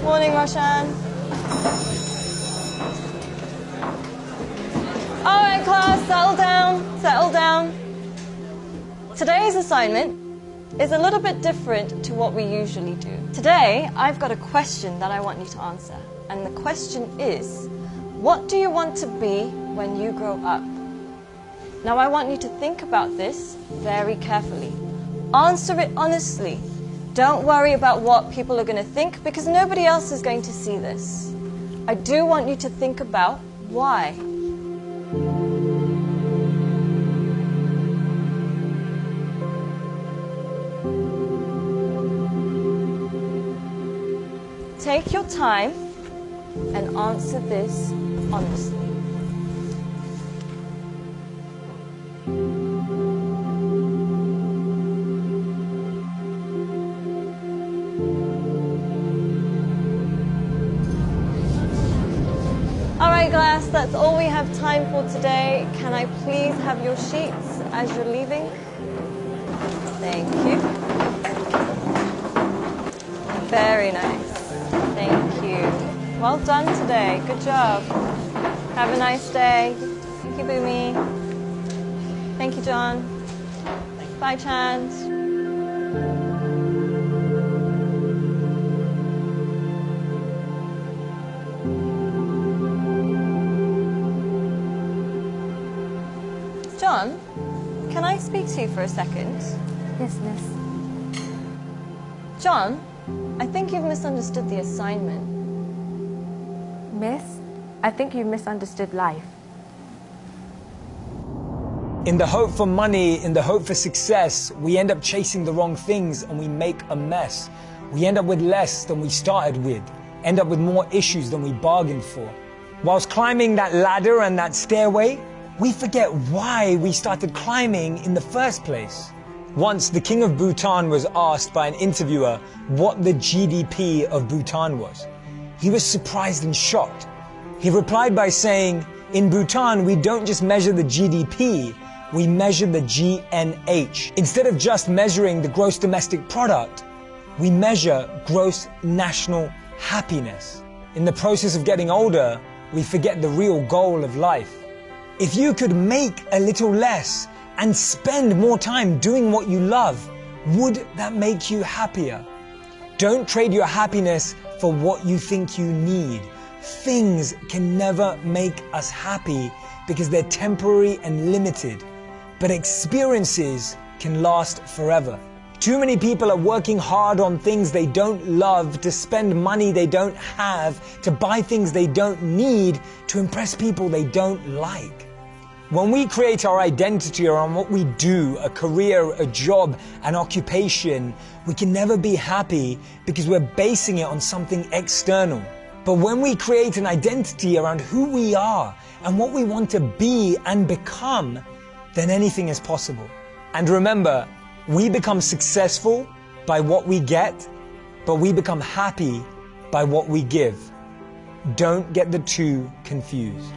Morning, Roshan. All right, class, settle down, settle down. Today's assignment is a little bit different to what we usually do. Today, I've got a question that I want you to answer. And the question is, what do you want to be when you grow up? Now, I want you to think about this very carefully. Answer it honestly. Don't worry about what people are going to think, because nobody else is going to see this. I do want you to think about why. Take your time and answer this honestly. Alright, class, that's all we have time for today. Can I please have your sheets as you're leaving? Thank you. Very nice. Thank you. Well done today. Good job. Have a nice day. Thank you, Boomy. Thank you, John. Bye, Chand. John, can I speak to you for a second? Yes, miss. John, I think you've misunderstood the assignment. Miss, I think you misunderstood life. In the hope for money, in the hope for success, we end up chasing the wrong things and we make a mess. We end up with less than we started with, end up with more issues than we bargained for. Whilst climbing that ladder and that stairway, we forget why we started climbing in the first place. Once, the king of Bhutan was asked by an interviewer what the GDP of Bhutan was. He was surprised and shocked. He replied by saying, in Bhutan, we don't just measure the GDP, we measure the GNH. Instead of just measuring the gross domestic product, we measure gross national happiness. In the process of getting older, we forget the real goal of life. If you could make a little less and spend more time doing what you love, would that make you happier? Don't trade your happiness for what you think you need. Things can never make us happy because they're temporary and limited, but experiences can last forever. Too many people are working hard on things they don't love, to spend money they don't have, to buy things they don't need, to impress people they don't like. When we create our identity around what we do, a career, a job, an occupation, we can never be happy because we're basing it on something external. But when we create an identity around who we are and what we want to be and become, then anything is possible. And remember, we become successful by what we get, but we become happy by what we give. Don't get the two confused.